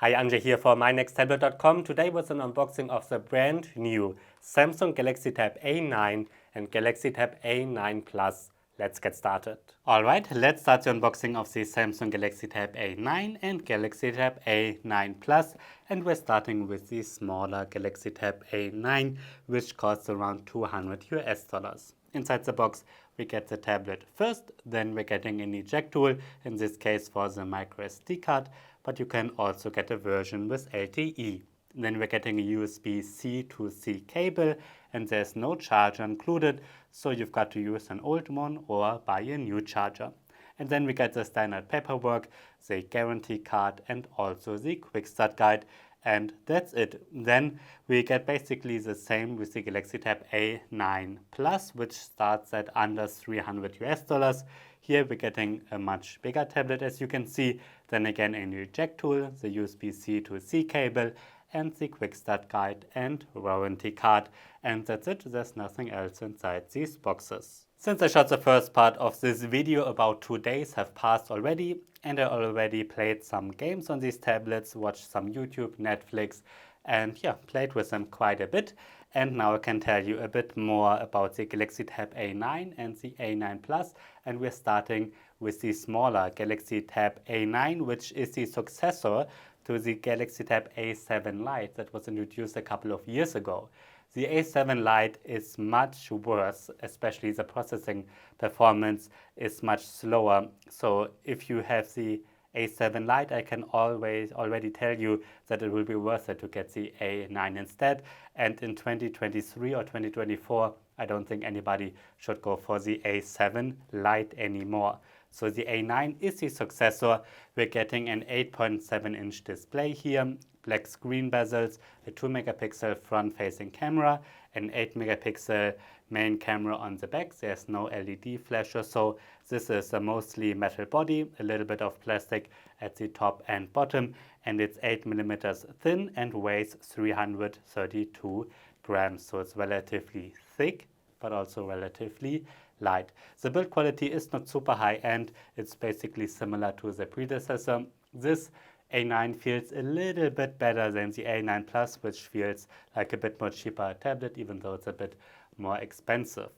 Hi, Anje here for mynexttablet.com. Today was an unboxing of the brand new Samsung Galaxy Tab A9 and Galaxy Tab A9 Plus. Let's get started. Alright, let's start the unboxing of the Samsung Galaxy Tab A9 and Galaxy Tab A9 Plus. And we're starting with the smaller Galaxy Tab A9, which costs around $200. Inside the box, we get the tablet first, then we're getting an eject tool, in this case for the micro SD card, but you can also get a version with LTE. Then we're getting a USB-C to C cable, and there's no charger included, so you've got to use an old one or buy a new charger. And then we get the standard paperwork, the guarantee card, and also the quick start guide. And that's it. Then we get basically the same with the Galaxy Tab A9 Plus, which starts at under $300. Here we're getting a much bigger tablet, as you can see. Then again a new eject tool, the USB-C to C cable, and the quick start guide and warranty card. And that's it. There's nothing else inside these boxes. Since I shot the first part of this video, about 2 days have passed already, and I already played some games on these tablets, watched some YouTube, Netflix, and yeah, played with them quite a bit. And now I can tell you a bit more about the Galaxy Tab A9 and the A9 Plus, and we're starting with the smaller Galaxy Tab A9, which is the successor to the Galaxy Tab A7 Lite that was introduced a couple of years ago. The A7 Lite is much worse, especially the processing performance is much slower. So if you have the A7 Lite, I can already tell you that it will be worth it to get the A9 instead. And in 2023 or 2024, I don't think anybody should go for the A7 Lite anymore. So the A9 is the successor. We're getting an 8.7-inch display here, black screen bezels, a 2-megapixel front-facing camera, an 8-megapixel main camera on the back. There's no LED flasher, so this is a mostly metal body, a little bit of plastic at the top and bottom, and it's 8 millimeters thin and weighs 332 grams. So it's relatively thick, but also relatively light. The build quality is not super high-end. It's basically similar to the predecessor. This A9 feels a little bit better than the A9 Plus, which feels like a bit more cheaper tablet, even though it's a bit more expensive.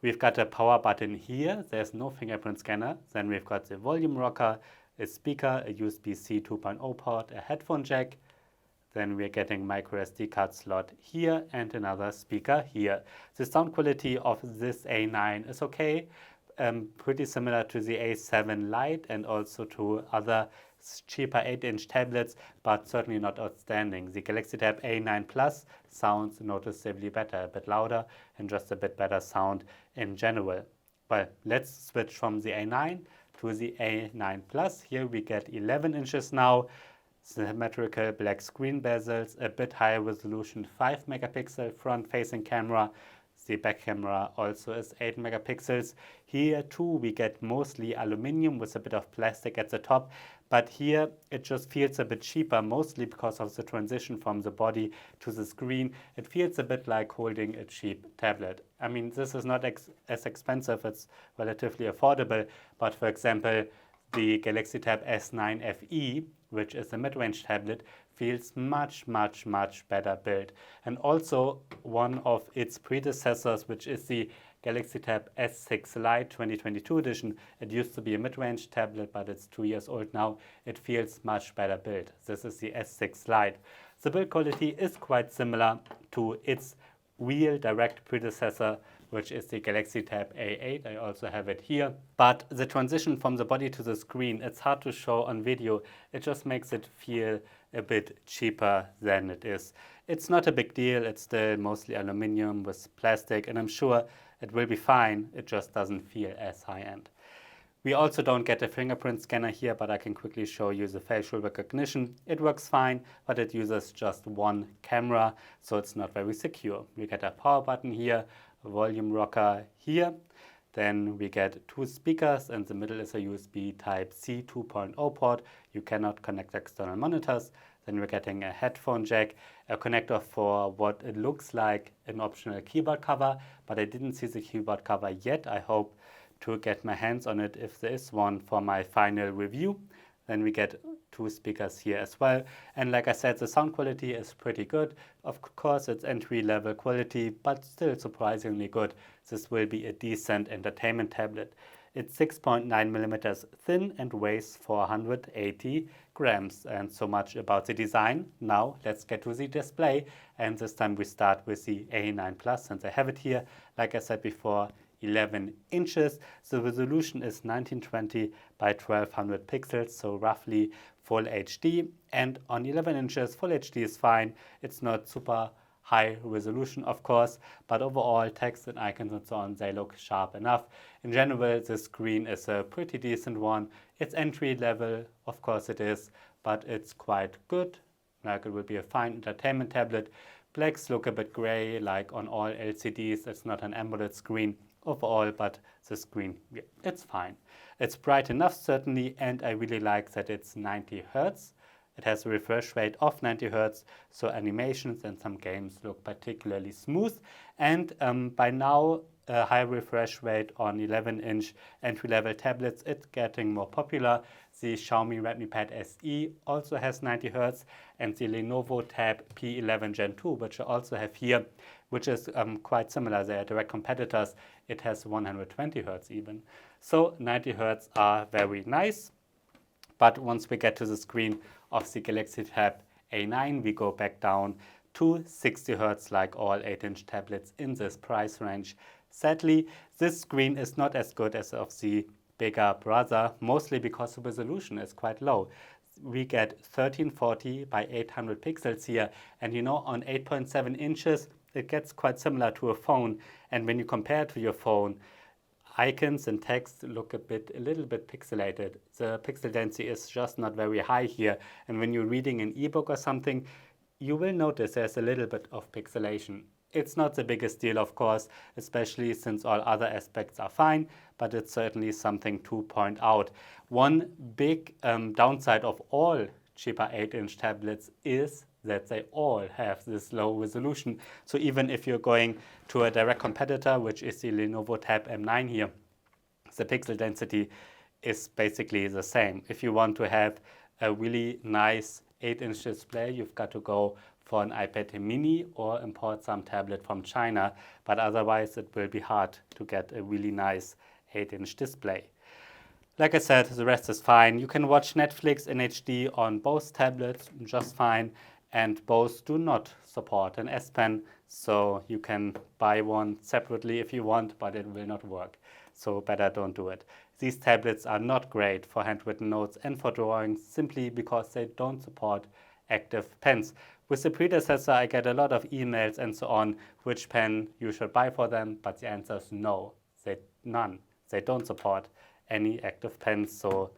We've got a power button here. There's no fingerprint scanner. Then we've got the volume rocker, a speaker, a USB-C 2.0 port, a headphone jack. Then we're getting micro SD card slot here and another speaker here. The sound quality of this A9 is okay, pretty similar to the A7 Lite and also to other cheaper 8-inch tablets, but certainly not outstanding. The Galaxy Tab A9 Plus sounds noticeably better, a bit louder, and just a bit better sound in general. Well, let's switch from the A9 to the A9 Plus. Here we get 11 inches now. Symmetrical black screen bezels, a bit higher resolution 5-megapixel front-facing camera. The back camera also is 8 megapixels. Here too we get mostly aluminium with a bit of plastic at the top, but here it just feels a bit cheaper, mostly because of the transition from the body to the screen. It feels a bit like holding a cheap tablet. I mean, this is not as expensive, it's relatively affordable, but for example, the Galaxy Tab S9 FE, which is a mid-range tablet, feels much better built. And also one of its predecessors, which is the Galaxy Tab S6 Lite 2022 edition. It used to be a mid-range tablet, but it's 2 years old now. It feels much better built. This is the S6 Lite. The build quality is quite similar to its real direct predecessor, which is the Galaxy Tab A8. I also have it here. But the transition from the body to the screen, it's hard to show on video. It just makes it feel a bit cheaper than it is. It's not a big deal. It's still mostly aluminium with plastic, and I'm sure it will be fine. It just doesn't feel as high-end. We also don't get a fingerprint scanner here, but I can quickly show you the facial recognition. It works fine, but it uses just one camera, so it's not very secure. We get a power button here, a volume rocker here. Then we get 2 speakers, and the middle is a USB Type-C 2.0 port. You cannot connect external monitors. Then we're getting a headphone jack, a connector for what it looks like an optional keyboard cover, but I didn't see the keyboard cover yet. I hope to get my hands on it if there is one for my final review. Then we get 2 speakers here as well. And like I said, the sound quality is pretty good. Of course, it's entry-level quality, but still surprisingly good. This will be a decent entertainment tablet. It's 6.9 millimeters thin and weighs 480 grams. And so much about the design. Now let's get to the display. And this time we start with the A9 Plus, since I have it here. Like I said before, 11 inches. The resolution is 1920 by 1200 pixels, so roughly full HD. And on 11 inches, full HD is fine. It's not super high resolution, of course, but overall text and icons and so on, they look sharp enough. In general, the screen is a pretty decent one. It's entry level, of course it is, but it's quite good. Like, it will be a fine entertainment tablet. Blacks look a bit gray, like on all LCDs. It's not an AMOLED screen overall, but the screen, yeah, it's fine. It's bright enough, certainly, and I really like that it's 90 Hertz. It has a refresh rate of 90 Hertz, so animations and some games look particularly smooth. And by now, a high refresh rate on 11-inch entry-level tablets, it's getting more popular. The Xiaomi Redmi Pad SE also has 90 Hertz, and the Lenovo Tab P11 Gen 2, which I also have here, which is quite similar. They are direct competitors. It has 120 Hertz even. So 90 Hertz are very nice. But once we get to the screen of the Galaxy Tab A9, we go back down to 60 Hertz like all 8-inch tablets in this price range. Sadly, this screen is not as good as of the bigger brother, mostly because the resolution is quite low. We get 1340 by 800 pixels here, and you know, on 8.7 inches, it gets quite similar to a phone. And when you compare to your phone, icons and text look a little bit pixelated. The pixel density is just not very high here. And when you're reading an ebook or something, you will notice there's a little bit of pixelation. It's not the biggest deal, of course, especially since all other aspects are fine, but it's certainly something to point out. One big downside of all cheaper 8-inch tablets is that they all have this low resolution. So even if you're going to a direct competitor, which is the Lenovo Tab M9 here, the pixel density is basically the same. If you want to have a really nice 8-inch display, you've got to go for an iPad mini or import some tablet from China, but otherwise it will be hard to get a really nice 8-inch display. Like I said, the rest is fine. You can watch Netflix in HD on both tablets just fine, and both do not support an S Pen, so you can buy one separately if you want, but it will not work. So better don't do it. These tablets are not great for handwritten notes and for drawing, simply because they don't support active pens. With the predecessor, I get a lot of emails and so on, which pen you should buy for them, but the answer is no, none. They don't support any active pens, so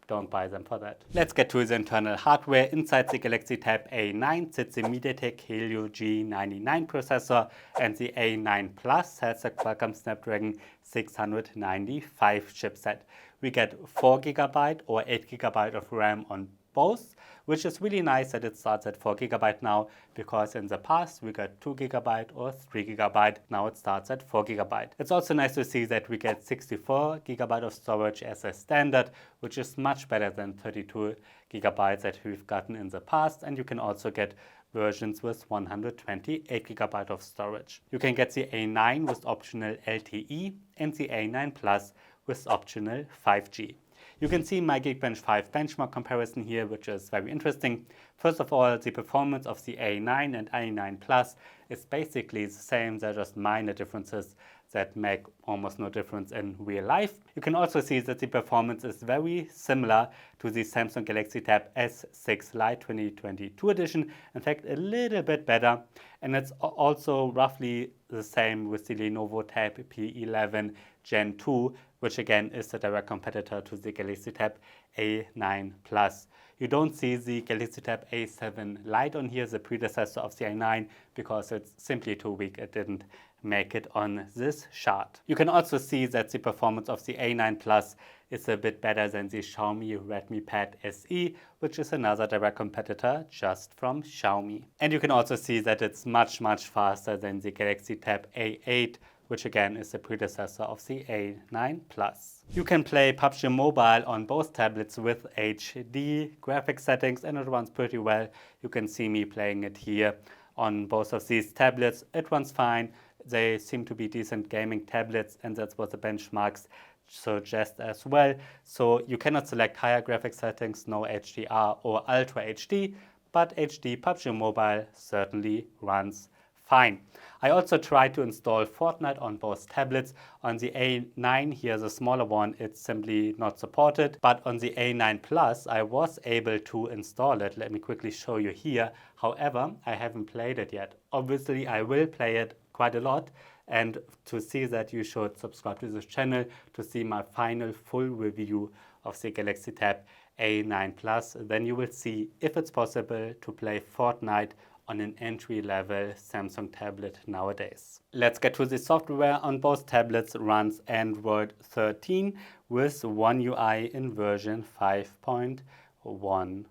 don't buy them for that. Let's get to the internal hardware. Inside the Galaxy Tab A9 sits the MediaTek Helio G99 processor, and the A9 Plus has a Qualcomm Snapdragon 695 chipset. We get 4 GB or 8 GB of RAM on both, which is really nice that it starts at 4 GB now, because in the past we got 2 GB or 3 GB. Now it starts at 4 GB. It's also nice to see that we get 64 GB of storage as a standard, which is much better than 32 GB that we've gotten in the past. And you can also get versions with 128 GB of storage. You can get the A9 with optional LTE and the A9 Plus with optional 5G. You can see my Geekbench 5 benchmark comparison here, which is very interesting. First of all, the performance of the A9 and A9 Plus is basically the same. There are just minor differences that make almost no difference in real life. You can also see that the performance is very similar to the Samsung Galaxy Tab S6 Lite 2022 edition. In fact, a little bit better. And it's also roughly the same with the Lenovo Tab P11 Gen 2, which again is a direct competitor to the Galaxy Tab A9 Plus. You don't see the Galaxy Tab A7 Lite on here, the predecessor of the A9, because it's simply too weak. It didn't make it on this chart. You can also see that the performance of the A9 Plus is a bit better than the Xiaomi Redmi Pad SE, which is another direct competitor just from Xiaomi. And you can also see that it's much faster than the Galaxy Tab A8, which again is the predecessor of the A9 Plus. You can play PUBG Mobile on both tablets with HD graphics settings, and it runs pretty well. You can see me playing it here on both of these tablets. It runs fine. They seem to be decent gaming tablets, and that's what the benchmarks suggest as well. So you cannot select higher graphics settings, no HDR or Ultra HD, but HD PUBG Mobile certainly runs fine. I also tried to install Fortnite on both tablets. On the A9, here the smaller one, it's simply not supported. But on the A9 Plus, I was able to install it. Let me quickly show you here. However, I haven't played it yet. Obviously, I will play it quite a lot. And to see that, you should subscribe to this channel to see my final full review of the Galaxy Tab A9 Plus. Then you will see if it's possible to play Fortnite on an entry-level Samsung tablet nowadays. Let's get to the software. On both tablets runs Android 13 with One UI in version 5.1.1.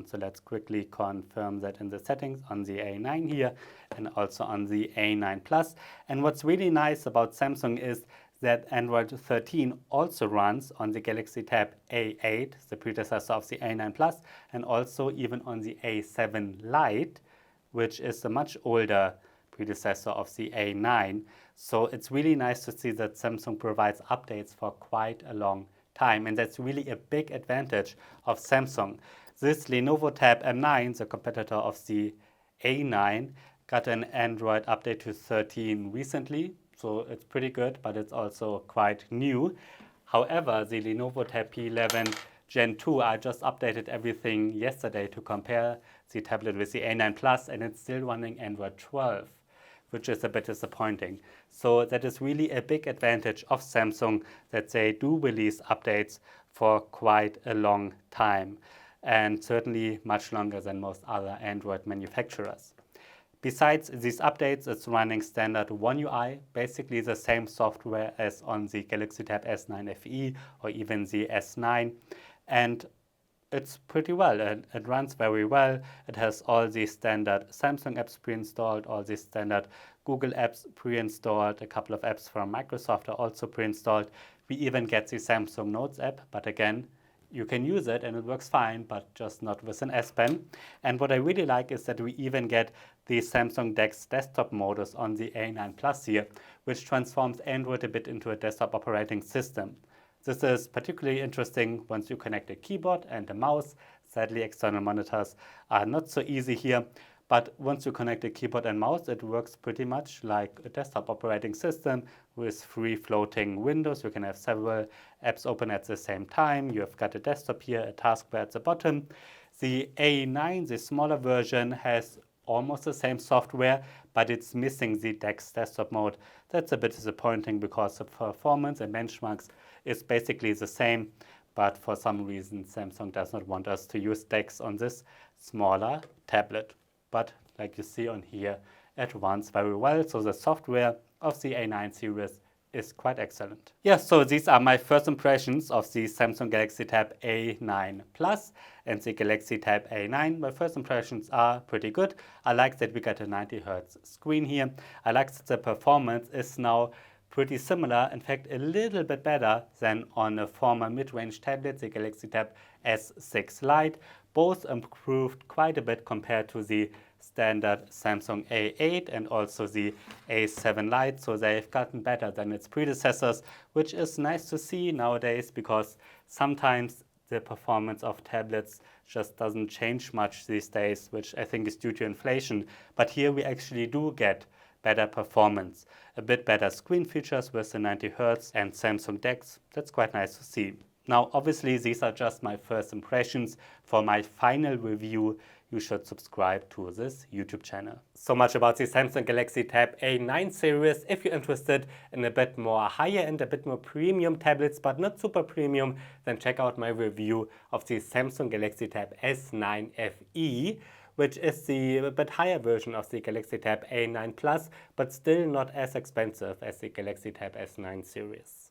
So let's quickly confirm that in the settings on the A9 here and also on the A9 Plus. And what's really nice about Samsung is that Android 13 also runs on the Galaxy Tab A8, the predecessor of the A9 Plus, and also even on the A7 Lite, which is a much older predecessor of the A9. So it's really nice to see that Samsung provides updates for quite a long time, and that's really a big advantage of Samsung. This Lenovo Tab M9, the competitor of the A9, got an Android update to 13 recently. So it's pretty good, but it's also quite new. However, the Lenovo Tab P11 Gen 2, I just updated everything yesterday to compare the tablet with the A9 Plus, and it's still running Android 12, which is a bit disappointing. So that is really a big advantage of Samsung, that they do release updates for quite a long time, and certainly much longer than most other Android manufacturers. Besides these updates, it's running standard One UI, basically the same software as on the Galaxy Tab S9 FE or even the S9. And it's pretty well. It runs very well. It has all the standard Samsung apps pre-installed, all the standard Google apps pre-installed. A couple of apps from Microsoft are also pre-installed. We even get the Samsung Notes app, but again, you can use it and it works fine, but just not with an S Pen. And what I really like is that we even get the Samsung DeX desktop modus on the A9 Plus here, which transforms Android a bit into a desktop operating system. This is particularly interesting once you connect a keyboard and a mouse. Sadly, external monitors are not so easy here. But once you connect a keyboard and mouse, it works pretty much like a desktop operating system with free-floating windows. You can have several apps open at the same time. You have got a desktop here, a taskbar at the bottom. The A9, the smaller version, has almost the same software, but it's missing the DeX desktop mode. That's a bit disappointing because the performance and benchmarks is basically the same. But for some reason, Samsung does not want us to use DeX on this smaller tablet. But like you see on here, it runs very well. So the software of the A9 series is quite excellent. Yeah, so these are my first impressions of the Samsung Galaxy Tab A9 Plus and the Galaxy Tab A9. My first impressions are pretty good. I like that we got a 90 Hz screen here. I like that the performance is now pretty similar, in fact a little bit better than on a former mid-range tablet, the Galaxy Tab S6 Lite. Both improved quite a bit compared to the standard Samsung A8 and also the A7 Lite, so they've gotten better than its predecessors, which is nice to see nowadays because sometimes the performance of tablets just doesn't change much these days, which I think is due to inflation. But here we actually do get better performance, a bit better screen features with the 90 Hz and Samsung DeX. That's quite nice to see. Now, obviously, these are just my first impressions. For my final review, you should subscribe to this YouTube channel. So much about the Samsung Galaxy Tab A9 series. If you're interested in a bit more higher-end, a bit more premium tablets, but not super premium, then check out my review of the Samsung Galaxy Tab S9 FE, which is the bit higher version of the Galaxy Tab A9 Plus, but still not as expensive as the Galaxy Tab S9 series.